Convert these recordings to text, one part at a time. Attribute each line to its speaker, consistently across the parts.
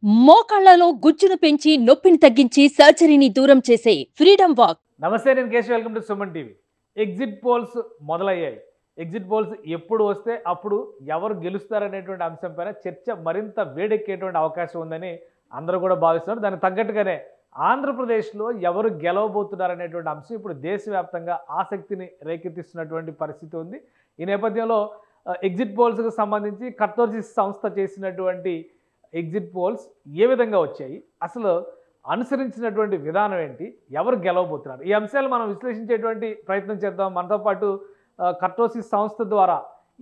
Speaker 1: మోకాళ్లలో గుజ్జును పెంచి నొప్పిని తగ్గించి సర్జరీని దూరం చేసే ఫ్రీడమ్ వాక్.
Speaker 2: నమస్తే, నేను Keshav. Welcome to Suman TV. Exit polls మొదలయ్యాయి. ఎగ్జిట్ పోల్స్ ఎప్పుడు వస్తే అప్పుడు ఎవరు గెలుస్తారనేటువంటి అంశం పైన చర్చ మరింత వేడెక్కేటువంటి అవకాశం ఉందని అందరూ కూడా భావిస్తున్నారు. దానికి తగ్గట్టుగానే ఆంధ్రప్రదేశ్లో ఎవరు గెలవబోతున్నారనేటువంటి అంశం ఇప్పుడు దేశవ్యాప్తంగా ఆసక్తిని రేకెత్తిస్తున్నటువంటి పరిస్థితి ఉంది. ఈ నేపథ్యంలో ఎగ్జిట్ పోల్స్కి సంబంధించి కర్తోసిస్ సంస్థ చేసినటువంటి ఎగ్జిట్ పోల్స్ ఏ విధంగా వచ్చాయి, అసలు అనుసరించినటువంటి విధానం ఏంటి, ఎవరు గెలవబోతున్నారు, ఈ అంశాలు మనం విశ్లేషించేటువంటి ప్రయత్నం చేద్దాం. మనతో పాటు కర్తోసిస్ సంస్థ ద్వారా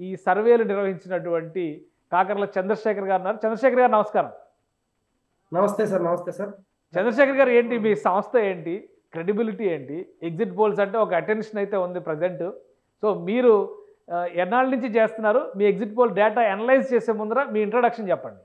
Speaker 2: ఈ సర్వేలు నిర్వహించినటువంటి కాకర్ల చంద్రశేఖర్ గారు ఉన్నారు. చంద్రశేఖర్ గారు నమస్కారం.
Speaker 3: నమస్తే సార్. నమస్తే సార్.
Speaker 2: చంద్రశేఖర్ గారు, ఏంటి మీ సంస్థ, ఏంటి క్రెడిబిలిటీ ఏంటి? ఎగ్జిట్ పోల్స్ అంటే ఒక అటెన్షన్ అయితే ఉంది ప్రజెంట్. సో మీరు ఎన్నాళ్ళ నుంచి చేస్తున్నారు? మీ ఎగ్జిట్ పోల్ డేటా అనలైజ్ చేసే ముందర మీ ఇంట్రడక్షన్ చెప్పండి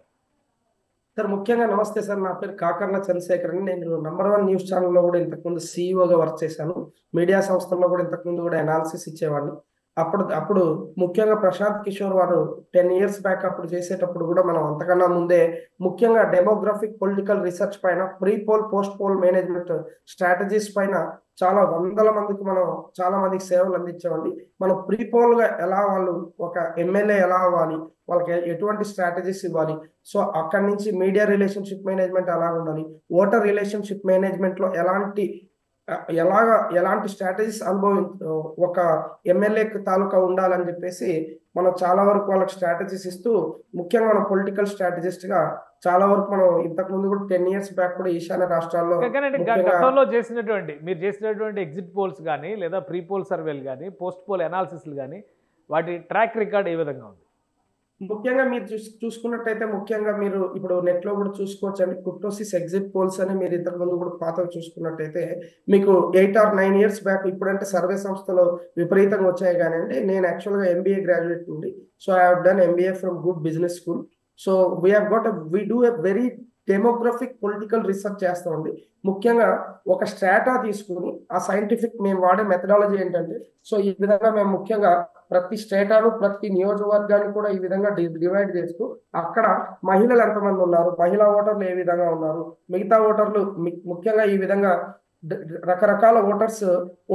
Speaker 3: సార్. ముఖ్యంగా నమస్తే సార్. నా పేరు కాకర్ల చంద్రశేఖర్ అని. నేను నంబర్ 1 న్యూస్ ఛానల్లో కూడా ఇంతకుముందు సీఈఓగా వర్క్ చేశాను. మీడియా సంస్థల్లో కూడా ఇంతకుముందు కూడా అనాలిసిస్ ఇచ్చేవాడిని. అప్పుడు ముఖ్యంగా ప్రశాంత్ కిషోర్ వారు 10 years బ్యాక్ అప్పుడు చేసేటప్పుడు కూడా మనం అంతకన్నా ముందే ముఖ్యంగా డెమోగ్రఫిక్ పొలిటికల్ రీసెర్చ్ పైన, pre poll post poll management strategies పైన చాలా వందల మందికి మనం చాలా మందికి సేవలు అందించామండి. మనం ప్రీ పోల్గా ఎలా వాళ్ళు ఒక ఎమ్మెల్యే ఎలా అవ్వాలి, వాళ్ళకి ఎటువంటి స్ట్రాటజీస్ ఇవ్వాలి, సో అక్కడి నుంచి మీడియా రిలేషన్షిప్ మేనేజ్మెంట్ ఎలా ఉండాలి, ఓటర్ రిలేషన్షిప్ మేనేజ్మెంట్లో ఎలాంటి స్ట్రాటజీస్ ఒక ఎమ్మెల్యే తాలూకా ఉండాలని చెప్పేసి మనం చాలా వరకు వాళ్ళకి స్ట్రాటజీస్ ఇస్తూ, ముఖ్యంగా మనం పొలిటికల్ స్ట్రాటజిస్ట్ గా చాలా వరకు మనం ఇంతకు ముందు కూడా 10 years బ్యాక్ కూడా ఈశాన్య రాష్ట్రాల్లో
Speaker 2: గతంలో మీరు చేసినటువంటి ఎగ్జిట్ పోల్స్ కానీ, లేదా ప్రీ పోల్ సర్వేలు కానీ, పోస్ట్ పోల్ అనాలిసిస్లు కానీ, వాటి ట్రాక్ రికార్డ్ ఏ విధంగా ఉంది?
Speaker 3: ముఖ్యంగా మీరు చూసుకున్నట్టయితే, ముఖ్యంగా మీరు ఇప్పుడు నెట్ లో కూడా చూసుకోవచ్చు అండి. కుర్టోసిస్ ఎగ్జిట్ పోల్స్ అని మీరు ఇంతకు ముందు కూడా పాత చూసుకున్నట్టయితే మీకు 8 or 9 years బ్యాక్, ఇప్పుడంటే సర్వే సంస్థలో విపరీతంగా వచ్చాయి కానీ అండి. నేను యాక్చువల్గా MBA గ్రాడ్యుయేట్ నుండి, so I have done MBA from good business school. So we do a very demographic political research చేస్తామండి. ముఖ్యంగా ఒక స్ట్రాటా తీసుకుని ఆ సైంటిఫిక్ మేము వాడే మెథడాలజీ ఏంటంటే, సో ఈ విధంగా మేము ముఖ్యంగా ప్రతి స్టేటాను, ప్రతి నియోజకవర్గాన్ని కూడా ఈ విధంగా డివైడ్ చేస్తూ, అక్కడ మహిళలు ఎంతమంది ఉన్నారు, మహిళా ఓటర్లు ఏ విధంగా ఉన్నారు, మిగతా ఓటర్లు ముఖ్యంగా ఈ విధంగా రకరకాల ఓటర్స్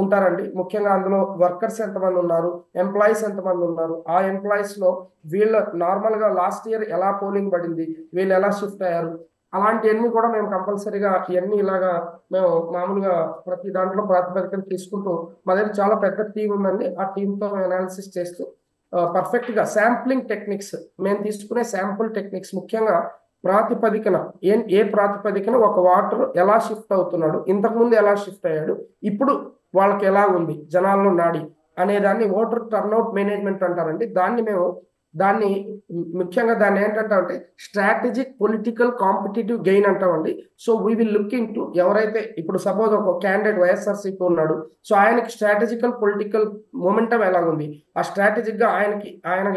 Speaker 3: ఉంటారండి. ముఖ్యంగా అందులో వర్కర్స్ ఎంతమంది ఉన్నారు, ఎంప్లాయీస్ ఎంతమంది ఉన్నారు, ఆ ఎంప్లాయీస్ లో వీళ్ళ నార్మల్ గా లాస్ట్ ఇయర్ ఎలా పోలింగ్ పడింది, వీళ్ళు ఎలా షిఫ్ట్ అయ్యారు, అలాంటివన్నీ కూడా మేము కంపల్సరీగా ఇవన్నీ ఇలాగా మేము మామూలుగా ప్రతి దాంట్లో ప్రాతిపదికన తీసుకుంటూ, మా దగ్గర చాలా పెద్ద టీం ఉందండి. ఆ టీంతో అనాలిసిస్ చేస్తూ పర్ఫెక్ట్ గా శాంప్లింగ్ టెక్నిక్స్, మేము తీసుకునే శాంపుల్ టెక్నిక్స్ ముఖ్యంగా ప్రాతిపదికన ఏ ప్రాతిపదికన ఒక ఓటర్ ఎలా షిఫ్ట్ అవుతున్నాడు, ఇంతకుముందు ఎలా షిఫ్ట్ అయ్యాడు, ఇప్పుడు వాళ్ళకి ఎలా ఉంది జనాల్లో నాడి అనేదాన్ని ఓటర్ టర్న్అవుట్ మేనేజ్మెంట్ అంటారండి. దాన్ని ముఖ్యంగా దాన్ని ఏంటంటే స్ట్రాటజిక్ పొలిటికల్ కాంపిటేటివ్ గెయిన్ అంటామండి. So we will look in to, ఎవరైతే ఇప్పుడు సపోజ్ ఒక క్యాండిడేట్ వైఎస్ఆర్సీపీ ఉన్నాడు, సో ఆయనకి స్ట్రాటజికల్ పొలిటికల్ మొమెంటం ఎలా ఉంది, ఆ స్ట్రాటజిక్ గా ఆయనకి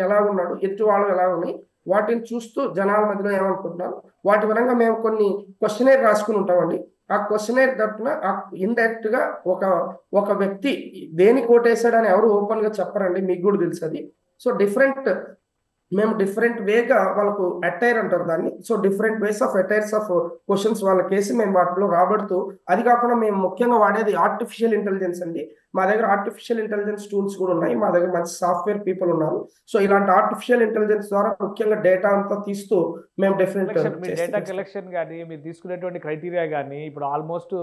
Speaker 3: ఎలా ఉన్నాడు, ఎదుటి వాళ్ళు ఎలా ఉన్నాయి, వాటిని చూస్తూ జనాల మధ్యలో ఏమనుకుంటున్నారు, వాటి పరంగా మేము కొన్ని క్వశ్చనేర్ రాసుకుని ఉంటామండి. ఆ క్వశ్చనేర్ తరపున ఇండైరెక్ట్ గా ఒక వ్యక్తి దేనికి ఓటేసాడని ఎవరు ఓపెన్ గా చెప్పరండి, మీకు కూడా తెలుసు అది. సో మేము డిఫరెంట్ వేగా వాళ్ళకు అటైర్ అంటారు దాన్ని. So different ways of attires of questions వాళ్ళకేసి మేము వాటిలో రాబడుతూ, అది కాకుండా మేము ముఖ్యంగా వాడేది ఆర్టిఫిషియల్ ఇంటెలిజెన్స్ అండి. మా దగ్గర ఆర్టిఫిషియల్ ఇంటెలిజెన్స్ టూల్స్ కూడా ఉన్నాయి, మా దగ్గర మంచి సాఫ్ట్వేర్ పీపుల్ ఉన్నారు. సో ఇలాంటి ఆర్టిఫిషియల్ ఇంటెలిజెన్స్ ద్వారా ముఖ్యంగా డేటా అంతా తీస్తూ మేము
Speaker 2: డేటా కలెక్షన్ కానీ, మీరు తీసుకునేటువంటి క్రైటీరియా కానీ, ఇప్పుడు ఆల్మోస్ట్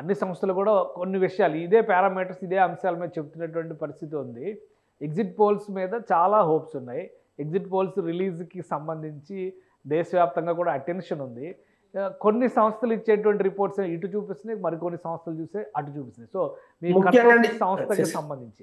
Speaker 2: అన్ని సంస్థలు కూడా కొన్ని విషయాలు ఇదే పారామీటర్స్, ఇదే అంశాల మీద చెప్తున్నటువంటి పరిస్థితి ఉంది. ఎగ్జిట్ పోల్స్ మీద చాలా హోప్స్ ఉన్నాయి. ఎగ్జిట్ పోల్స్ రిలీజ్కి సంబంధించి దేశవ్యాప్తంగా కూడా అటెన్షన్ ఉంది. కొన్ని సంస్థలు ఇచ్చేటువంటి రిపోర్ట్స్ ఇటు చూపిస్తున్నాయి, మరికొన్ని సంస్థలు చూస్తే అటు చూపిస్తున్నాయి. సో మీ సంస్థకి సంబంధించి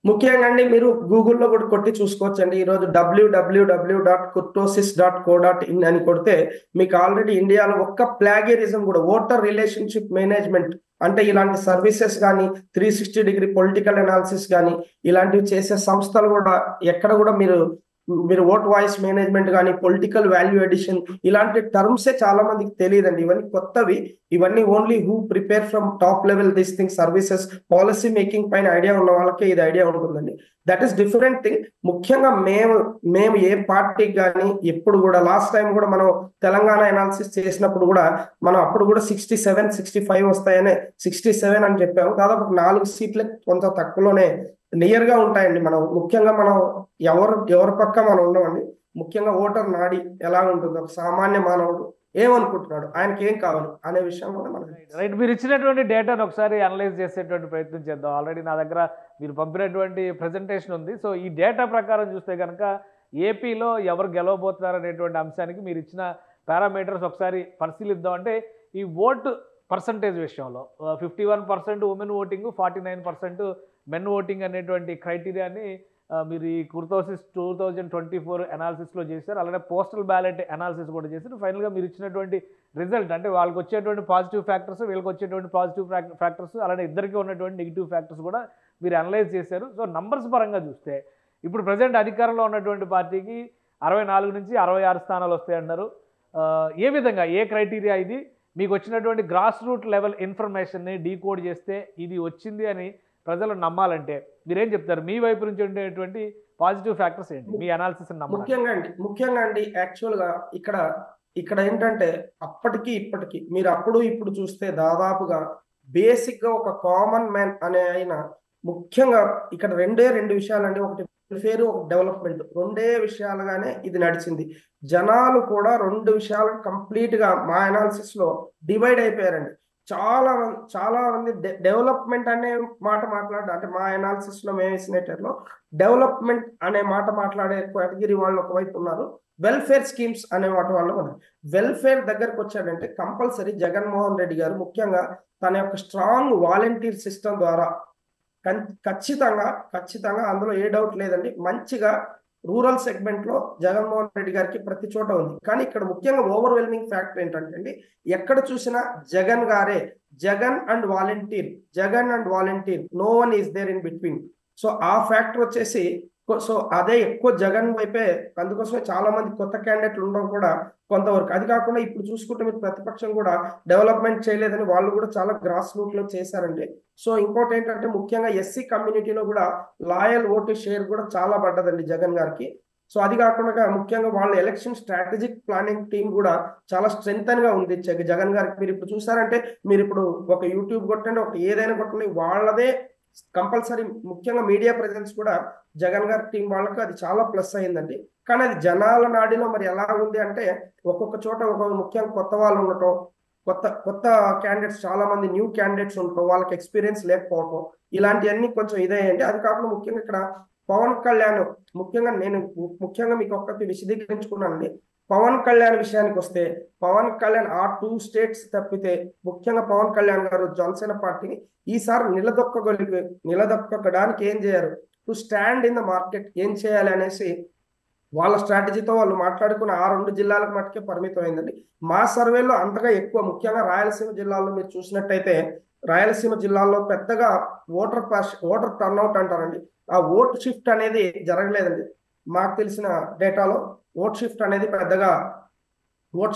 Speaker 3: ముఖ్యంగా అండి మీరు గూగుల్లో కూడా కొట్టి చూసుకోవచ్చు అండి. ఈరోజు www.kurtosis.co.in అని కొడితే మీకు ఆల్రెడీ ఇండియాలో ఒక్క ప్లాగియరిజం కూడా, ఓటర్ రిలేషన్షిప్ మేనేజ్మెంట్ అంటే ఇలాంటి సర్వీసెస్ కానీ, 360 పొలిటికల్ అనాలిసిస్ కానీ ఇలాంటివి చేసే సంస్థలు కూడా ఎక్కడ కూడా మీరు ఓట్ వాయిస్ మేనేజ్మెంట్ కానీ, పొలిటికల్ వాల్యూ ఎడిషన్, ఇలాంటి టర్మ్సే చాలా మందికి తెలియదండి. ఇవన్నీ కొత్తవి. ఇవన్నీ only who prepare from top level this thing services, policy making పైన ఐడియా ఉన్న వాళ్ళకే ఇది ఐడియా ఉంటుందండి. That is different thing. ముఖ్యంగా మేము ఏ పార్టీకి కానీ ఎప్పుడు కూడా లాస్ట్ టైం కూడా మనం తెలంగాణ ఎనాలిసిస్ చేసినప్పుడు కూడా మనం అప్పుడు కూడా 67, 65 వస్తాయనే 67 అని చెప్పాము. దాదాపు 4 సీట్లే కొంత తక్కువలోనే నియర్ గా ఉంటాయండి. ముఖ్యంగా మనం ఎవరి పక్క మనం ఉండమండి. ముఖ్యంగా ఓటర్ నాడి ఎలా ఉంటుంది, ఒక సామాన్య మానవుడు ఏమనుకుంటున్నాడు, ఆయనకి ఏం కావాలి అనే విషయం కూడా మనం
Speaker 2: రైట్. మీరు ఇచ్చినటువంటి డేటాను ఒకసారి అనలైజ్ చేసేటువంటి ప్రయత్నం చేద్దాం. ఆల్రెడీ నా దగ్గర మీరు పంపినటువంటి ప్రెజెంటేషన్ ఉంది. సో ఈ డేటా ప్రకారం చూస్తే కనుక ఏపీలో ఎవరు గెలవబోతున్నారు అనేటువంటి అంశానికి మీరు ఇచ్చిన పారామీటర్స్ ఒకసారి పరిశీలిద్దాం. అంటే ఈ ఓటు పర్సంటేజ్ విషయంలో 51% ఉమెన్ ఓటింగ్, 49% మెన్ ఓటింగ్ అనేటువంటి క్రైటీరియాని మీరు ఈ 2024 అనాలిసిస్లో చేశారు. అలానే పోస్టల్ బ్యాలెట్ అనాలిసిస్ కూడా చేశారు. ఫైనల్గా మీరు ఇచ్చినటువంటి రిజల్ట్ అంటే వాళ్ళకి వచ్చేటువంటి పాజిటివ్ ఫ్యాక్టర్స్, వీళ్ళకి వచ్చేటువంటి పాజిటివ్ ఫ్యాక్టర్స్, అలానే ఇద్దరికి ఉన్నటువంటి నెగిటివ్ ఫ్యాక్టర్స్ కూడా మీరు అనలైజ్ చేశారు. సో నంబర్స్ పరంగా చూస్తే ఇప్పుడు ప్రజెంట్ అధికారంలో ఉన్నటువంటి పార్టీకి 64 నుంచి 66 స్థానాలు వస్తాయన్నారు. ఏ విధంగా, ఏ క్రైటీరియా ఇది? మీకు వచ్చినటువంటి గ్రాస్ రూట్ లెవెల్ ఇన్ఫర్మేషన్ని డీకోడ్ చేస్తే ఇది వచ్చింది అని ప్రజలు నమ్మాలంటే మీరేం చెప్తారు? మీ వైపు నుంచి ఉండేటువంటి పాజిటివ్ ఫ్యాక్టర్స్ ఏంటి మీ అనాలిసిస్?
Speaker 3: ముఖ్యంగా అండి యాక్చువల్గా ఇక్కడ ఏంటంటే అప్పటికి ఇప్పటికి మీరు అప్పుడు ఇప్పుడు చూస్తే దాదాపుగా బేసిక్ గా ఒక కామన్ మ్యాన్ అనే ఆయన ముఖ్యంగా ఇక్కడ రెండు విషయాలండి. ఒకటి వెల్ఫేర్, ఒక డెవలప్మెంట్, రెండే విషయాలుగానే ఇది నడిచింది. జనాలు కూడా 2 విషయాలు కంప్లీట్ గా మా అనాలిసిస్ లో డివైడ్ అయిపోయారండి. చాలా మంది డెవలప్మెంట్ అనే మాట మాట్లాడారు. అంటే మా అనాలిసిస్ లో మేము వేసినట్లో డెవలప్మెంట్ అనే మాట మాట్లాడే కేటగిరీ వాళ్ళు ఒకవైపు ఉన్నారు, వెల్ఫేర్ స్కీమ్స్ అనే మాట వాళ్ళు ఉన్నారు. వెల్ఫేర్ దగ్గరకు వచ్చాడంటే కంపల్సరీ జగన్మోహన్ రెడ్డి గారు ముఖ్యంగా తన యొక్క స్ట్రాంగ్ వాలంటీర్ సిస్టమ్ ద్వారా ఖచ్చితంగా అందులో ఏ డౌట్ లేదండి, మంచిగా రూరల్ సెగ్మెంట్ లో జగన్మోహన్ రెడ్డి గారికి ప్రతి చోట ఉంది. కానీ ఇక్కడ ముఖ్యంగా ఓవర్వెల్మింగ్ ఫ్యాక్టర్ ఏంటంటే అండి, ఎక్కడ చూసినా జగన్ గారే, Jagan and volunteer, no one is there in between. So ఆ ఫ్యాక్టర్ వచ్చేసి సో అదే ఎక్కువ జగన్ వైపే. అందుకోసమే చాలా మంది కొత్త క్యాండిడేట్లు ఉండడం కూడా కొంతవరకు. అది కాకుండా ఇప్పుడు చూసుకుంటే మీరు ప్రతిపక్షం కూడా డెవలప్మెంట్ చేయలేదని వాళ్ళు కూడా చాలా గ్రాస్ రూట్ లో చేశారండి. సో ఇంకోటి ఏంటంటే ముఖ్యంగా ఎస్సీ కమ్యూనిటీలో కూడా లాయల్ ఓటు షేర్ కూడా చాలా పడ్డదండి జగన్ గారికి. సో అది కాకుండా ముఖ్యంగా వాళ్ళ ఎలక్షన్ స్ట్రాటజిక్ ప్లానింగ్ టీం కూడా చాలా స్ట్రెంగ్తన్ గా ఉంది జగన్ గారికి. మీరు ఇప్పుడు చూసారంటే, మీరు ఇప్పుడు ఒక యూట్యూబ్ కొట్టండి, ఒక ఏదైనా కొట్టండి, వాళ్ళదే కంపల్సరీ. ముఖ్యంగా మీడియా ప్రెజెన్స్ కూడా జగన్ గారి టీం వాళ్ళకి అది చాలా ప్లస్ అయిందండి. కానీ అది జనాల నాడిలో మరి ఎలా ఉంది అంటే, ఒక్కొక్క చోట ముఖ్యంగా కొత్త వాళ్ళు ఉండటం, కొత్త క్యాండిడేట్స్, చాలా మంది న్యూ క్యాండిడేట్స్ ఉండటం, వాళ్ళకి ఎక్స్పీరియన్స్ లేకపోవటం, ఇలాంటివన్నీ కొంచెం ఇదేయండి. అది కాకుండా ముఖ్యంగా ఇక్కడ పవన్ కళ్యాణ్, ముఖ్యంగా మీకు ఒక్కటి విశదీకరించుకున్నానండి. పవన్ కళ్యాణ్ విషయానికి వస్తే, పవన్ కళ్యాణ్ ఆ 2 స్టేట్స్ తప్పితే ముఖ్యంగా పవన్ కళ్యాణ్ గారు జనసేన పార్టీని ఈసారి నిలదొక్కడానికి ఏం చేయారు, to stand in the market ఏం చేయాలి అనేసి వాళ్ళ స్ట్రాటజీతో వాళ్ళు మాట్లాడుకుని ఆ 2 జిల్లాలకు మట్టుకే పరిమితం అయిందండి. మా సర్వేలో అంతగా ఎక్కువ, ముఖ్యంగా రాయలసీమ జిల్లాలో మీరు చూసినట్టయితే, రాయలసీమ జిల్లాలో పెద్దగా ఓటర్ టర్న్అవుట్ అంటారండి, ఆ ఓట్ షిఫ్ట్ అనేది జరగలేదండి. మాకు తెలిసిన డేటాలో ఓట్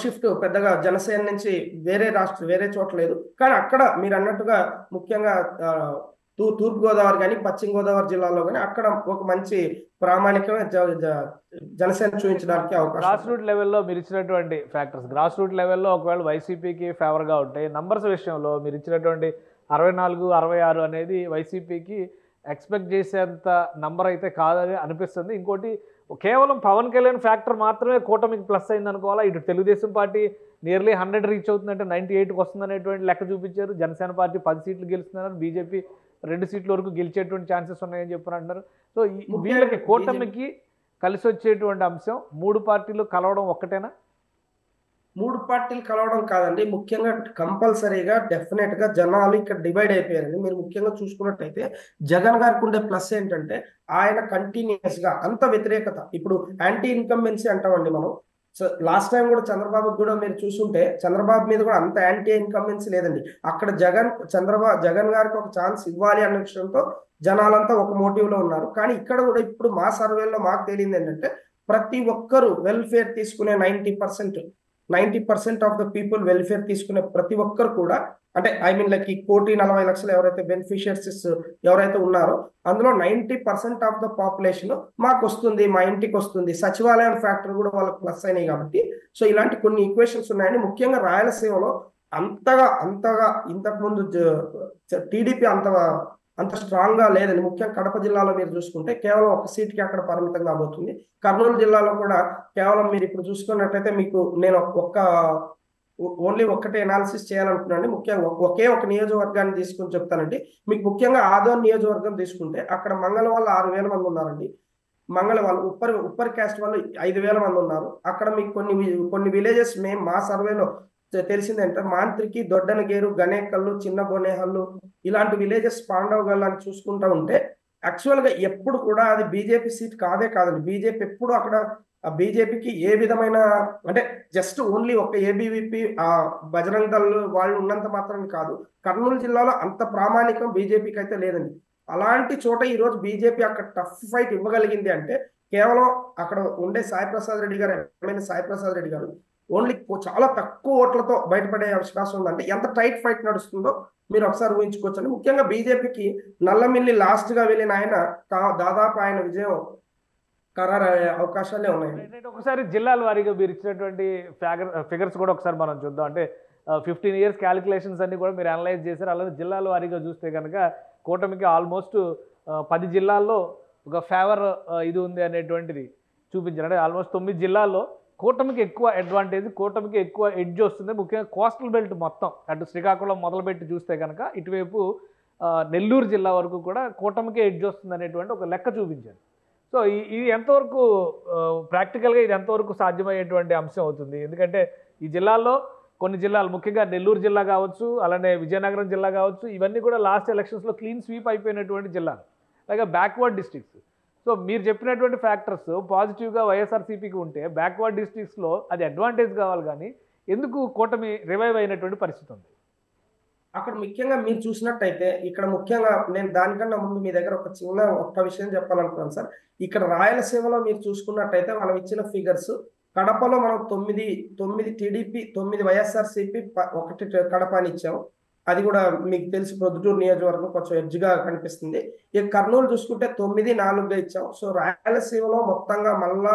Speaker 3: షిఫ్ట్ పెద్దగా జనసేన నుంచి వేరే చోట లేదు. కానీ అక్కడ మీరు అన్నట్టుగా ముఖ్యంగా తూర్పుగోదావరి కానీ పశ్చిమ గోదావరి జిల్లాలో కానీ అక్కడ ఒక మంచి ప్రామాణికమైన జనసేన చూపించడానికి అవకాశం.
Speaker 2: గ్రాస్ రూట్ లెవెల్లో మీరు ఇచ్చినటువంటి ఫ్యాక్టర్స్, గ్రాస్ రూట్ లెవెల్లో ఒకవేళ వైసీపీకి ఫేవర్గా ఉంటాయి. నంబర్స్ విషయంలో మీరు ఇచ్చినటువంటి 64, 66 అనేది వైసీపీకి ఎక్స్పెక్ట్ చేసేంత నంబర్ అయితే కాదని అనిపిస్తుంది. ఇంకోటి, కేవలం పవన్ కళ్యాణ్ ఫ్యాక్టర్ మాత్రమే కూటమికి ప్లస్ అయింది అనుకోవాలా? ఇటు తెలుగుదేశం పార్టీ నియర్లీ 100 రీచ్ అవుతుందంటే 98కి వస్తుందనేటువంటి లెక్క చూపించారు. జనసేన పార్టీ 10 సీట్లు గెలుస్తున్నారు, బీజేపీ 2 సీట్ల వరకు గెలిచేటువంటి ఛాన్సెస్ ఉన్నాయని చెప్పని అంటున్నారు. సో వీళ్ళకి కూటమికి కలిసి వచ్చేటువంటి అంశం 3 పార్టీలు కలవడం ఒక్కటేనా?
Speaker 3: 3 పార్టీలు కలవడం కాదండి, ముఖ్యంగా కంపల్సరీగా డెఫినెట్ గా జనాలు ఇక్కడ డివైడ్ అయిపోయారండి. మీరు ముఖ్యంగా చూసుకున్నట్టయితే జగన్ గారికి ఉండే ప్లస్ ఏంటంటే, ఆయన కంటిన్యూస్ గా అంత వ్యతిరేకత, ఇప్పుడు యాంటీ ఇన్కంబెన్సీ అంటామండి మనం. సో లాస్ట్ టైం కూడా చంద్రబాబు కూడా మీరు చూసుంటే, చంద్రబాబు మీద కూడా అంత యాంటీ ఇన్కంబెన్సీ లేదండి. అక్కడ జగన్ గారికి ఒక ఛాన్స్ ఇవ్వాలి అన్న విషయంతో జనాలంతా ఒక మోటివ్ లో ఉన్నారు. కానీ ఇక్కడ కూడా ఇప్పుడు మా సర్వేలో మాకు తెలియదు ఏంటంటే, ప్రతి ఒక్కరు వెల్ఫేర్ తీసుకునే 90% ఆఫ్ ద పీపుల్ వెల్ఫేర్ తీసుకునే ప్రతి ఒక్కరు కూడా, అంటే ఐ మీన్ లైక్ ఈ 1,40,00,000 ఎవరైతే బెనిఫిషియర్స్ ఎవరైతే ఉన్నారో అందులో 90% ఆఫ్ ద పాపులేషన్ మాకు వస్తుంది, మా ఇంటికి వస్తుంది, సచివాలయం ఫ్యాక్టర్ కూడా వాళ్ళకి ప్లస్ అయినాయి కాబట్టి, సో ఇలాంటి కొన్ని ఈక్వేషన్స్ ఉన్నాయని. ముఖ్యంగా రాయలసీమలో అంతగా ఇంతకుముందు టీడీపీ అంత స్ట్రాంగ్ గా లేదండి. ముఖ్యంగా కడప జిల్లాలో మీరు చూసుకుంటే కేవలం ఒక సీట్కి అక్కడ పరిమితం కాబోతుంది. కర్నూలు జిల్లాలో కూడా కేవలం మీరు ఇప్పుడు చూసుకున్నట్టయితే మీకు నేను ఓన్లీ ఒక్కటే అనాలిసిస్ చేయాలనుకున్నాను. ముఖ్యంగా ఒకే ఒక నియోజకవర్గాన్ని తీసుకుని చెప్తానండి. మీకు ముఖ్యంగా ఆదోన్ నియోజకవర్గం తీసుకుంటే అక్కడ మంగళ వాళ్ళు 6,000 మంది ఉన్నారండి. మంగళ వాళ్ళు ఉప్పర్ క్యాస్ట్ వాళ్ళు 5,000 మంది ఉన్నారు. అక్కడ మీకు కొన్ని విలేజెస్ మా సర్వేలో తెలిసిందంటే మాంత్రికి, దొడ్డనగేరు, గణేకల్లు, చిన్న బొనేహల్లు ఇలాంటి విలేజెస్ పాండవగల్ అని చూసుకుంటా ఉంటే యాక్చువల్ గా ఎప్పుడు కూడా అది బీజేపీ సీట్ కాదండి. బీజేపీ ఎప్పుడు అక్కడ బీజేపీకి ఏ విధమైన, అంటే జస్ట్ ఓన్లీ ఒక ఏబీవీపీ బజరంగ్ దళ్ వాళ్ళు ఉన్నంత మాత్రం కాదు, కర్నూలు జిల్లాలో అంత ప్రామాణికం బీజేపీకి అయితే లేదండి. అలాంటి చోట ఈరోజు బీజేపీ అక్కడ టఫ్ ఫైట్ ఇవ్వగలిగింది అంటే కేవలం అక్కడ ఉండే సాయిప్రసాద్ రెడ్డి గారు, ఎమ్మెల్యే సాయిప్రసాద్ రెడ్డి గారు ఓన్లీ చాలా తక్కువ ఓట్లతో బయటపడే అవకాశం ఉందంటే ఎంత టైట్ ఫైట్ నడుస్తుందో మీరు ఒకసారి ఊహించుకోవచ్చండి. ముఖ్యంగా బీజేపీకి నల్లమిల్లి లాస్ట్ గా వెళ్ళిన ఆయన దాదాపు ఆయన విజయం ఖరారయ్యే అవకాశాలే ఉన్నాయి.
Speaker 2: ఒకసారి జిల్లాల వారీగా మీరు ఇచ్చినటువంటి ఫిగర్స్ కూడా ఒకసారి మనం చూద్దాం. అంటే 15 years క్యాలిక్యులేషన్స్ అన్ని కూడా మీరు అనలైజ్ చేశారు. అలాగే జిల్లాల వారీగా చూస్తే కనుక కూటమికి ఆల్మోస్ట్ 10 జిల్లాల్లో ఒక ఫేవర్ ఇది ఉంది అనేటువంటిది చూపించారు. అంటే ఆల్మోస్ట్ 9 జిల్లాల్లో కూటమికి ఎక్కువ అడ్వాంటేజ్, కూటమికి ఎక్కువ ఎడ్జ్ వస్తుంది. ముఖ్యంగా కోస్టల్ బెల్ట్ మొత్తం అటు శ్రీకాకుళం మొదలుపెట్టి చూస్తే కనుక ఇటువైపు నెల్లూరు జిల్లా వరకు కూడా కూటమికి ఎడ్జ్ వస్తుంది అనేటువంటి ఒక లెక్క చూపించారు. సో ఇది ఎంతవరకు ప్రాక్టికల్గా ఇది ఎంతవరకు సాధ్యమయ్యేటువంటి అంశం అవుతుంది? ఎందుకంటే ఈ జిల్లాల్లో కొన్ని జిల్లాలు, ముఖ్యంగా నెల్లూరు జిల్లా కావచ్చు, అలానే విజయనగరం జిల్లా కావచ్చు, ఇవన్నీ కూడా లాస్ట్ ఎలక్షన్స్లో క్లీన్ స్వీప్ అయిపోయినటువంటి జిల్లాలు, అలాగే బ్యాక్వర్డ్ డిస్ట్రిక్ట్స్. సో మీరు చెప్పినటువంటి ఫ్యాక్టర్స్ పాజిటివ్గా వైఎస్ఆర్సీపీకి ఉంటే బ్యాక్వర్డ్ డిస్ట్రిక్ట్స్లో అది అడ్వాంటేజ్ కావాలి, కానీ ఎందుకు కూటమి రివైవ్ అయినటువంటి పరిస్థితి ఉంది?
Speaker 3: అక్కడ ముఖ్యంగా మీరు చూసినట్టయితే ఇక్కడ ముఖ్యంగా నేను దానికన్నా ముందు మీ దగ్గర ఒక్క విషయం చెప్పాలనుకున్నాను సార్. ఇక్కడ రాయలసీమలో మీరు చూసుకున్నట్టయితే మనం ఇచ్చిన ఫిగర్స్, కడపలో మనం 9 టీడీపీ, 9 వైఎస్ఆర్సీపీ, 1 కడప అని ఇచ్చాము. అది కూడా మీకు తెలిసి ప్రొద్దుటూరు నియోజకవర్గం కొంచెం ఎడ్జ్గా కనిపిస్తుంది. ఇక కర్నూలు చూసుకుంటే 9-4గా ఇచ్చాం. సో రాయలసీమలో మొత్తంగా మళ్ళా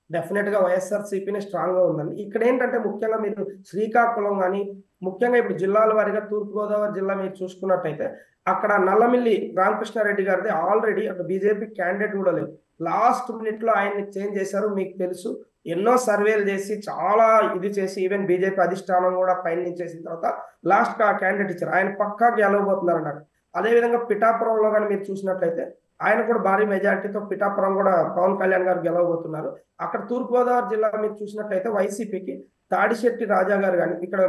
Speaker 3: డెఫినెట్ గా వైఎస్ఆర్సీపీనే స్ట్రాంగ్ గా ఉందండి. ఇక్కడ ఏంటంటే ముఖ్యంగా మీరు శ్రీకాకుళం కానీ, ముఖ్యంగా ఇప్పుడు జిల్లాల వారీగా తూర్పుగోదావరి జిల్లా మీరు చూసుకున్నట్టయితే అక్కడ నల్లమిల్లి రామకృష్ణారెడ్డి గారిది ఆల్రెడీ అక్కడ బీజేపీ క్యాండిడేట్ కూడా లేదు. లాస్ట్ మినిట్ లో ఆయన్ని చేంజ్ చేశారు. మీకు తెలుసు, ఎన్నో సర్వేలు చేసి చాలా ఇది చేసి ఈవెన్ బీజేపీ అధిష్టానం కూడా పయనించేసిన తర్వాత లాస్ట్ ఆ క్యాండిడేట్ ఇచ్చారు. ఆయన పక్కా గెలవబోతున్నారు అన్నారు. అదేవిధంగా పిఠాపురంలో కానీ మీరు చూసినట్లయితే ఆయన కూడా భారీ మెజారిటీతో పిఠాపురం కూడా పవన్ కళ్యాణ్ గారు గెలవబోతున్నారు. అక్కడ తూర్పుగోదావరి జిల్లా మీరు చూసినట్లయితే వైసీపీకి తాడిశెట్టి రాజా గారు కానీ ఇక్కడ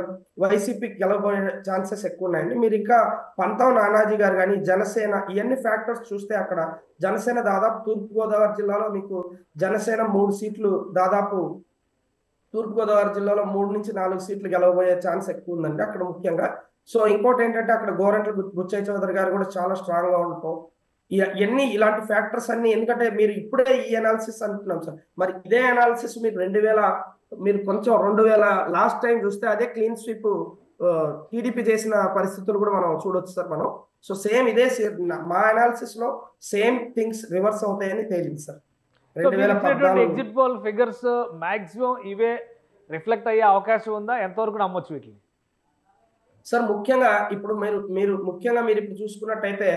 Speaker 3: వైసీపీకి గెలవబోయే ఛాన్సెస్ ఎక్కువ ఉన్నాయండి. మీరు ఇంకా పంతం నానాజీ గారు కానీ, జనసేన, ఇవన్నీ ఫ్యాక్టర్స్ చూస్తే అక్కడ జనసేన దాదాపు తూర్పుగోదావరి జిల్లాలో మీకు జనసేన 3 సీట్లు, దాదాపు తూర్పుగోదావరి జిల్లాలో 3-4 సీట్లు గెలవబోయే ఛాన్స్ ఎక్కువ ఉందండి అక్కడ ముఖ్యంగా. సో ఇంకోటి ఏంటంటే అక్కడ గోరంట్ల బుచ్చయ్య చౌదరి గారు కూడా చాలా స్ట్రాంగ్ గా ఉంటాం. ఇవన్నీ ఇలాంటి ఫ్యాక్టర్స్ అన్ని, ఎందుకంటే మీరు ఇప్పుడే ఈ అనాలిసిస్ అంటున్నాం సార్, మరి ఇదే అనాలిసిస్ మీరు 2000 లాస్ట్ టైం చూస్తే అదే క్లీన్ స్వీప్ టీడీపీ చేసిన పరిస్థితులు కూడా మనం చూడొచ్చు సార్ మనం. సో సేమ్ ఇదే మా అనాలిసిస్ లో సేమ్ థింగ్స్ రివర్స్ అవుతాయని తేలింది sir. 2014
Speaker 2: exit poll figures maximum ఇవే రిఫ్లెక్ట్ అయ్యే అవకాశం ఉందా? ఎంతవరకు నమ్మొచ్చు వీటిని
Speaker 3: సార్? ముఖ్యంగా ఇప్పుడు మీరు ఇప్పుడు చూసుకున్నట్టయితే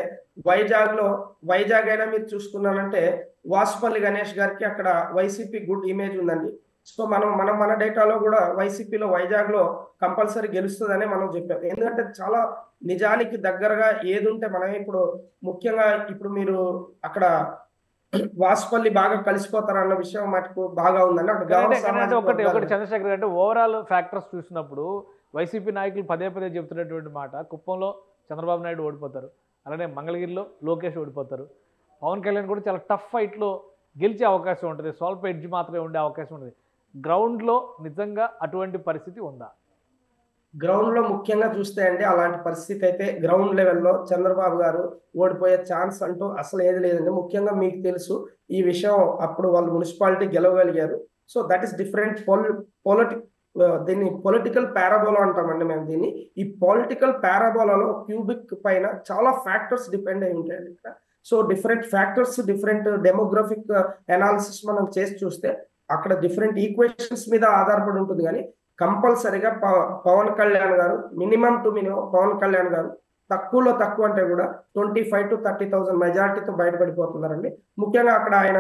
Speaker 3: వైజాగ్ అయినా మీరు చూసుకున్నానంటే వాసుపల్లి గణేష్ గారికి అక్కడ వైసీపీ గుడ్ ఇమేజ్ ఉందండి. సో మన డేటాలో కూడా వైసీపీలో వైజాగ్ లో కంపల్సరీ గెలుస్తుందని మనం చెప్పాం. ఎందుకంటే చాలా నిజానికి దగ్గరగా ఏది ఉంటే మనం ఇప్పుడు ముఖ్యంగా ఇప్పుడు మీరు అక్కడ వాసుపల్లి బాగా కలిసిపోతారన్న విషయం మటుకు బాగా ఉందండి.
Speaker 2: ఒకటి చంద్రశేఖర్ అంటే ఓవరాల్ ఫ్యాక్టర్స్ చూసినప్పుడు వైసీపీ నాయకులు పదే చెబుతున్నటువంటి మాట, కుప్పంలో చంద్రబాబు నాయుడు ఓడిపోతారు, అలానే మంగళగిరిలో లోకేష్ ఓడిపోతారు, పవన్ కళ్యాణ్ కూడా చాలా టఫ్ ఫైట్లో గెలిచే అవకాశం ఉంటుంది, స్వల్ప ఎడ్జ్ మాత్రమే ఉండే అవకాశం ఉంటుంది. గ్రౌండ్లో నిజంగా అటువంటి పరిస్థితి ఉందా?
Speaker 3: గ్రౌండ్ లో ముఖ్యంగా చూస్తే అండి అలాంటి పరిస్థితి అయితే గ్రౌండ్ లెవెల్లో చంద్రబాబు గారు ఓడిపోయే ఛాన్స్ అంటూ అసలు ఏది లేదండి. ముఖ్యంగా మీకు తెలుసు ఈ విషయం, అప్పుడు వాళ్ళు మున్సిపాలిటీ గెలవగలిగారు. సో దట్ ఈస్ డిఫరెంట్ దీన్ని పొలిటికల్ పారాబోలా అంటామండి మేము దీన్ని. ఈ పొలిటికల్ పారాబోలాలో క్యూబిక్ పైన చాలా ఫ్యాక్టర్స్ డిపెండ్ అయి ఉంటాయండి ఇక్కడ. So different factors, different demographic analysis మనం చేసి చూస్తే అక్కడ డిఫరెంట్ ఈక్వేషన్స్ మీద ఆధారపడి ఉంటుంది. కానీ కంపల్సరిగా పవన్ కళ్యాణ్ గారు minimum to minimum Pawan Kalyan గారు తక్కువలో తక్కువ అంటే కూడా 25,000 to 30,000 మెజారిటీతో బయటపడిపోతున్నారండి. ముఖ్యంగా అక్కడ ఆయన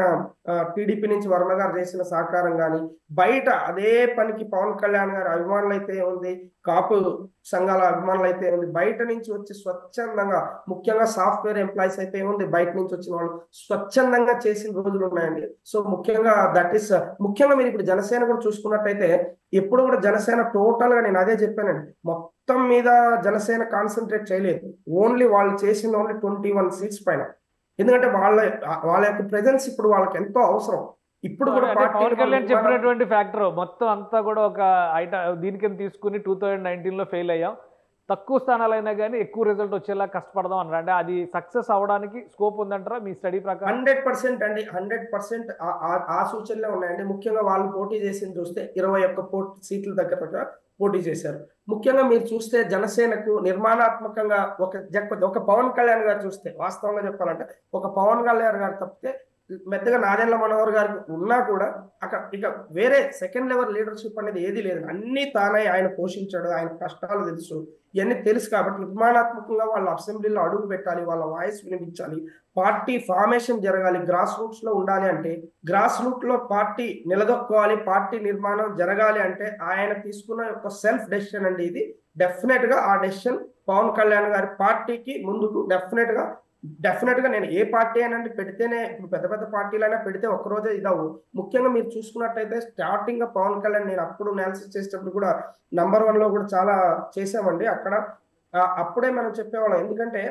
Speaker 3: టీడీపీ నుంచి వర్మ గారు చేసిన సహకారం కానీ, బయట అదే పనికి పవన్ కళ్యాణ్ గారి అభిమానులు అయితే ఉంది, కాపు సంఘాల అభిమానులు అయితే ఉంది, బయట నుంచి వచ్చి స్వచ్ఛందంగా, ముఖ్యంగా సాఫ్ట్వేర్ ఎంప్లాయీస్ అయితే ఉంది, బయట నుంచి వచ్చిన వాళ్ళు స్వచ్ఛందంగా చేసిన రోజులు ఉన్నాయండి. సో ముఖ్యంగా ముఖ్యంగా మీరు ఇప్పుడు జనసేన కూడా చూసుకున్నట్టయితే ఎప్పుడు కూడా జనసేన టోటల్ గా, నేను అదే చెప్పానండి, మొత్తం మీద జనసేన కాన్సన్ట్రేట్ చేయలేదు. ఓన్లీ వాళ్ళు చేసిన ఓన్లీ 21 సీట్స్ పైన. ఎందుకంటే వాళ్ళ యొక్క ప్రెజెన్స్ ఇప్పుడు వాళ్ళకి ఎంతో అవసరం. ఇప్పుడు కూడా
Speaker 2: పవన్ కళ్యాణ్ చెప్పినటువంటి ఫ్యాక్టర్ మొత్తం అంతా కూడా ఒక దీనికి తీసుకుని 2019లో ఫెయిల్ అయ్యాం, తక్కువ స్థానాలైనా కానీ ఎక్కువ రిజల్ట్ వచ్చేలా కష్టపడదాం అన్నారు. అంటే అది సక్సెస్ అవ్వడానికి స్కోప్ ఉందంటారా మీ స్టడీ ప్రకారం?
Speaker 3: 100% అండి, 100% ఆ సూచనలే ఉన్నాయండి. ముఖ్యంగా వాళ్ళు పోటీ చేసింది చూస్తే 21 సీట్ల దగ్గర పోటీ చేశారు. ముఖ్యంగా మీరు చూస్తే జనసేనకు నిర్మాణాత్మకంగా ఒక పవన్ కళ్యాణ్ గారు చూస్తే, వాస్తవంగా చెప్పాలంటే ఒక పవన్ కళ్యాణ్ గారు తప్పితే మెత్తగా నాదెండ్ల మనోహర్ గారికి ఉన్నా కూడా అక్కడ ఇక వేరే సెకండ్ లెవెల్ లీడర్షిప్ అనేది ఏది లేదు. అన్ని తానే ఆయన పోషించాడు, ఆయన కష్టాలు తెలుసు, ఇవన్నీ తెలుసు. కాబట్టి నిర్మాణాత్మకంగా వాళ్ళ అసెంబ్లీలో అడుగు పెట్టాలి, వాళ్ళ వాయిస్ వినిపించాలి, పార్టీ ఫార్మేషన్ జరగాలి, గ్రాస్ రూట్స్ లో ఉండాలి. అంటే గ్రాస్ రూట్ లో పార్టీ నిలదొక్కోవాలి, పార్టీ నిర్మాణం జరగాలి అంటే ఆయన తీసుకున్న ఒక సెల్ఫ్ డెసిషన్ అండి ఇది. డెఫినెట్ గా ఆ డెసిషన్ పవన్ కళ్యాణ్ గారి పార్టీకి ముందుకు డెఫినెట్ గా నేను ఏ పార్టీ అయినా పెడితేనే, ఇప్పుడు పెద్ద పెద్ద పార్టీలైనా పెడితే ఒక్కరోజే ఇదవు. ముఖ్యంగా మీరు చూసుకున్నట్టయితే స్టార్టింగ్ గా పవన్ కళ్యాణ్, నేను అప్పుడు అనాలిసిస్ చేసేటప్పుడు కూడా నంబర్ 1 లో కూడా చాలా చేసామండి. అక్కడ అప్పుడే మనం చెప్పేవాళ్ళం. ఎందుకంటే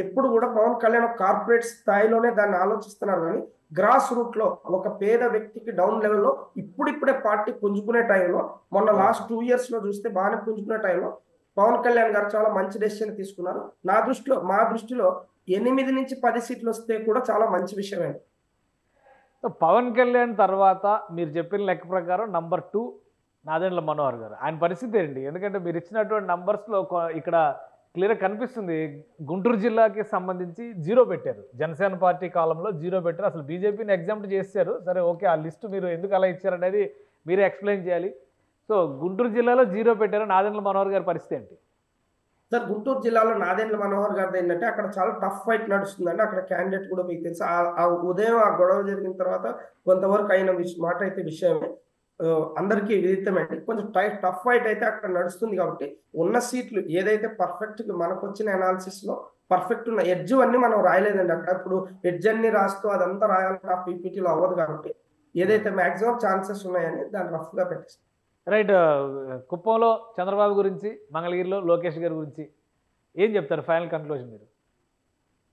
Speaker 3: ఎప్పుడు కూడా పవన్ కళ్యాణ్ కార్పొరేట్ స్థాయిలోనే దాన్ని ఆలోచిస్తున్నారు, కానీ గ్రాస్ రూట్ లో ఒక పేద వ్యక్తికి డౌన్ లెవెల్లో ఇప్పుడిప్పుడే పార్టీ పుంజుకునే టైంలో, మొన్న లాస్ట్ 2 years లో చూస్తే బాగానే పుంజుకునే టైంలో పవన్ కళ్యాణ్ గారు చాలా మంచి డెసిషన్ తీసుకున్నారు. మా దృష్టిలో 8 నుంచి 10 సీట్లు వస్తే కూడా చాలా మంచి విషయమే.
Speaker 2: పవన్ కళ్యాణ్ తర్వాత మీరు చెప్పిన లెక్క ప్రకారం నంబర్ 2 నాదెండ్ల మనోహర్ గారు. ఆయన పరిస్థితి ఏంటి? ఎందుకంటే మీరు ఇచ్చినటువంటి నంబర్స్లో ఇక్కడ క్లియర్గా కనిపిస్తుంది, గుంటూరు జిల్లాకి సంబంధించి 0 పెట్టారు. జనసేన పార్టీ కాలంలో 0 పెట్టారు. అసలు బీజేపీని ఎగ్జాంప్ట్ చేశారు. సరే ఓకే, ఆ లిస్టు మీరు ఎందుకు అలా ఇచ్చారనేది మీరే ఎక్స్ప్లెయిన్ చేయాలి. సో గుంటూరు జిల్లాలో 0 పెట్టారు. నాదెండ్ల మనోహర్ గారి పరిస్థితి ఏంటి?
Speaker 3: సార్, గుంటూరు జిల్లాలో నాదెండ్ల మనోహర్ గారిది ఏంటంటే అక్కడ చాలా టఫ్ ఫైట్ నడుస్తుందండి. అక్కడ క్యాండిడేట్ కూడా మీకు తెలుసు. ఆ ఉదయం ఆ గొడవ జరిగిన తర్వాత కొంతవరకు అయిన మాట అయితే విషయమే, అందరికీ విదితమండి. కొంచెం టఫ్ ఫైట్ అయితే అక్కడ నడుస్తుంది. కాబట్టి ఉన్న సీట్లు ఏదైతే పర్ఫెక్ట్ మనకు వచ్చిన అనాలిసిస్ లో పర్ఫెక్ట్ ఉన్న ఎడ్జ్ అన్ని మనం రాయలేదండి. అక్కడ ఇప్పుడు ఎడ్జ్ అన్ని రాస్తూ అదంతా రాయాలంటే ఆ పీపీటీలో అవ్వదు. కాబట్టి ఏదైతే మాక్సిమం ఛాన్సెస్ ఉన్నాయని దాన్ని రఫ్ గా పెట్టేస్తాం.
Speaker 2: రైట్. కుప్పంలో చంద్రబాబు గురించి, మంగళగిరిలో లోకేష్ గారి గురించి ఏం చెప్తారు? ఫైనల్ కన్క్లూజన్ మీరు.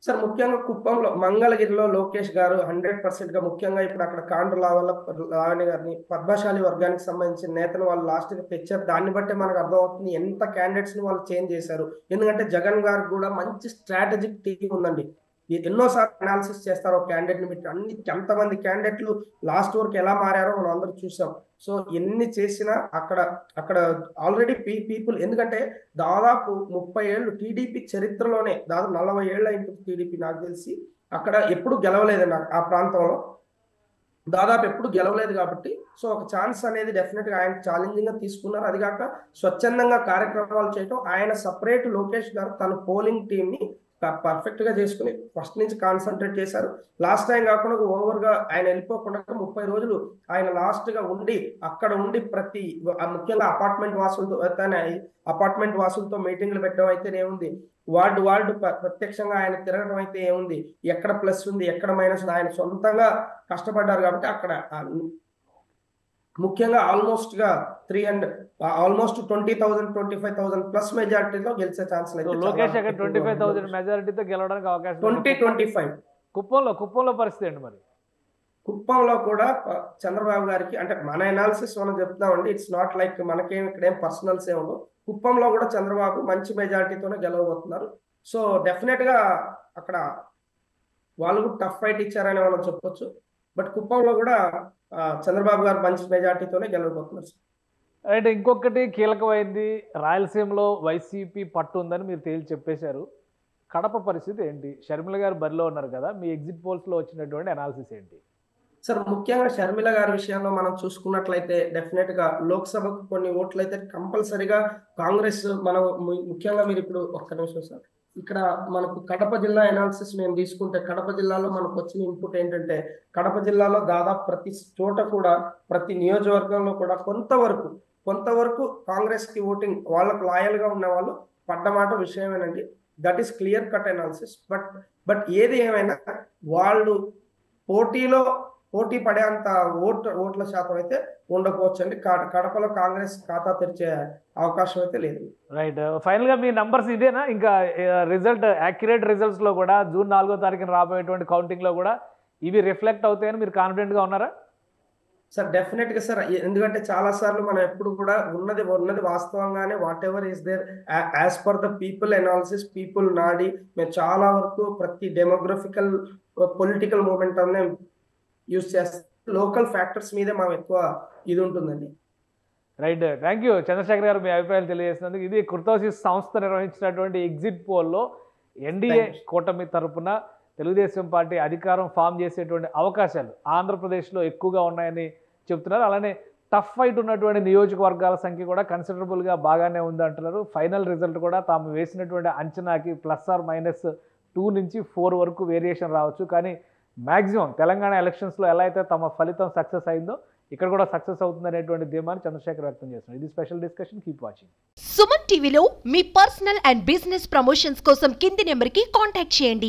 Speaker 3: సార్, ముఖ్యంగా కుప్పంలో మంగళగిరిలో లోకేష్ గారు 100% గా, ముఖ్యంగా ఇప్పుడు అక్కడ కాండ్రు లావణ్య గారిని, పద్మశాలి వర్గానికి సంబంధించిన నేతను వాళ్ళు లాస్ట్ గా తెచ్చారు. దాన్ని బట్టే మనకు అర్థమవుతుంది ఎంత క్యాండిడేట్స్ ని వాళ్ళు చేంజ్ చేశారు. ఎందుకంటే జగన్ గారికి కూడా మంచి స్ట్రాటజిక్ టీం ఉందండి. ఎన్నోసార్లు అనాలిసిస్ చేస్తారు ఒక క్యాండిడేట్ ని పెట్టి. ఎంతమంది క్యాండిడేట్లు లాస్ట్ వరకు ఎలా మారారో మనం అందరూ చూసాం. సో ఎన్ని చేసినా అక్కడ ఆల్రెడీ పీపుల్, ఎందుకంటే దాదాపు 30 ఏళ్ళు టీడీపీ చరిత్రలోనే, దాదాపు 40 ఏళ్ళు అయింటుంది టీడీపీ నాకు తెలిసి, అక్కడ ఎప్పుడు గెలవలేదండి. ఆ ప్రాంతంలో దాదాపు ఎప్పుడు గెలవలేదు. కాబట్టి సో ఒక ఛాన్స్ అనేది డెఫినెట్ గా ఆయన ఛాలెంజింగ్ గా తీసుకున్నారు. అది కాక స్వచ్ఛందంగా కార్యక్రమాలు చేయటం, ఆయన సపరేట్ లోకేష్ గారు తన పోలింగ్ టీం ని పర్ఫెక్ట్ గా చేసుకుని ఫస్ట్ నుంచి కాన్సన్ట్రేట్ చేశారు. లాస్ట్ టైం కాకుండా ఓవర్ గా ఆయన వెళ్ళిపోకుండా 30 రోజులు ఆయన లాస్ట్ గా అక్కడ ఉండి ప్రతి ముఖ్యంగా అపార్ట్మెంట్ వాసులతో మీటింగ్లు పెట్టడం అయితేనే ఉంది, వార్డు ప్రత్యక్షంగా ఆయన తిరగడం అయితే ఏముంది, ఎక్కడ ప్లస్ ఉంది ఎక్కడ మైనస్ ఉంది, ఆయన సొంతంగా కష్టపడ్డారు. కాబట్టి అక్కడ ముఖ్యంగా ఆల్మోస్ట్ 20,000 25,000 ప్లస్ మెజారిటీతో గెలిచే ఛాన్స్
Speaker 2: లోకేష్ 25,000 మెజారిటీతో గెలవడానికి అవకాశం.
Speaker 3: 2025
Speaker 2: కుప్పంలో పరిస్థితి ఏంటి మరి?
Speaker 3: కుప్పంలో కూడా చంద్రబాబు గారికి, అంటే మన అనాలిసిస్ మనం చెప్తామండి, ఇట్స్ నాట్ లైక్ మనకేం ఇక్కడేం పర్సనల్స్ ఏమో. కుప్పంలో కూడా చంద్రబాబు మంచి మెజారిటీతోనే గెలవబోతున్నారు. సో డెఫినెట్ గా అక్కడ వాళ్ళు కూడా టఫ్ ఫైట్ ఇచ్చారని మనం చెప్పొచ్చు. బట్ కుప్పంలో కూడా చంద్రబాబు గారు మంచి మెజార్టీతోనే గెలవబోతున్నారు.
Speaker 2: అంటే ఇంకొకటి కీలకమైంది, రాయలసీమలో వైసీపీ పట్టు ఉందని మీరు తేల్చి చెప్పేశారు. కడప పరిస్థితి ఏంటి? షర్మిల గారు బరిలో ఉన్నారు కదా, మీ ఎగ్జిట్ పోల్స్లో వచ్చినటువంటి అనాలిసిస్ ఏంటి?
Speaker 3: సార్ ముఖ్యంగా షర్మిల గారి విషయంలో మనం చూసుకున్నట్లయితే డెఫినెట్ గా లోక్సభకు కొన్ని ఓట్లు అయితే కంపల్సరిగా కాంగ్రెస్ మనం ముఖ్యంగా మీరు ఇప్పుడు ఒక్క నిమిషం సార్, ఇక్కడ మనకు కడప జిల్లా అనాలిసిస్ మేము తీసుకుంటే కడప జిల్లాలో మనకు వచ్చిన ఇన్పుట్ ఏంటంటే కడప జిల్లాలో దాదాపు ప్రతి చోట కూడా ప్రతి నియోజకవర్గంలో కూడా కొంతవరకు కాంగ్రెస్ కి ఓటింగ్ వాళ్ళకు లాయల్ గా ఉన్న వాళ్ళు పడ్డమాట విషయమేనండి. That is clear cut analysis. But ఏది ఏమైనా వాళ్ళు పోటీ పడేంత ఓట్ల శాతం అయితే ఉండకపోవచ్చు అండి. కడపలో కాంగ్రెస్ ఖాతా తెరిచే అవకాశం అయితే లేదు.
Speaker 2: రైట్. ఫైనల్గా మీ నంబర్స్ ఇదేనా? ఇంకా రిజల్ట్ యాక్యురేట్ రిజల్ట్స్లో కూడా జూన్ 4వ తారీఖున రాబోయేటువంటి కౌంటింగ్లో కూడా ఇవి రిఫ్లెక్ట్ అవుతాయని మీరు కాన్ఫిడెంట్గా ఉన్నారా?
Speaker 3: సార్ డెఫినెట్ గా సార్, ఎందుకంటే చాలా సార్లు మనం ఎప్పుడు కూడా ఉన్నది వాస్తవంగానే whatever is there as per the people analysis, people నాడి మేము చాలా వరకు ప్రతి డెమోగ్రఫికల్ పొలిటికల్ మూమెంట్ అనే యూజ్ చేస్తాం. లోకల్ ఫ్యాక్టర్స్ మీదే మనం ఎక్కువ ఇది ఉంటుందండి.
Speaker 2: రైట్. థ్యాంక్ యూ చంద్రశేఖర్ గారు, మీ అభిప్రాయాలు తెలియజేసినందుకు. ఇది కుర్తోసిస్ సంస్థ నిర్వహించినటువంటి ఎగ్జిట్ పోల్లో ఎన్డీఏ కూటమి తరపున తెలుగుదేశం పార్టీ అధికారం ఫామ్ చేసేటువంటి అవకాశాలు ఆంధ్రప్రదేశ్లో ఎక్కువగా ఉన్నాయని చెప్తున్నారు. అలానే టఫ్ ఫైట్ ఉన్నటువంటి నియోజకవర్గాల సంఖ్య కూడా కన్సిడరబుల్గా బాగానే ఉంది అంటున్నారు. ఫైనల్ రిజల్ట్ కూడా తాము వేసినటువంటి అంచనాకి +or-2 నుంచి 4 వరకు వేరియేషన్ రావచ్చు. కానీ మ్యాక్సిమం తెలంగాణ ఎలక్షన్స్లో ఎలా అయితే తమ ఫలితం సక్సెస్ అయిందో ఇక్కడ కూడా సక్సెస్ అవుతుందనేటువంటి ధీమాన్ని చంద్రశేఖర్ వ్యక్తం చేస్తున్నారు. ఇది special discussion. Keep watching.
Speaker 4: Suman టీవీలో మీ పర్సనల్ అండ్ బిజినెస్ ప్రమోషన్స్ కోసం కింది నెంబర్కి కాంటాక్ట్ చేయండి.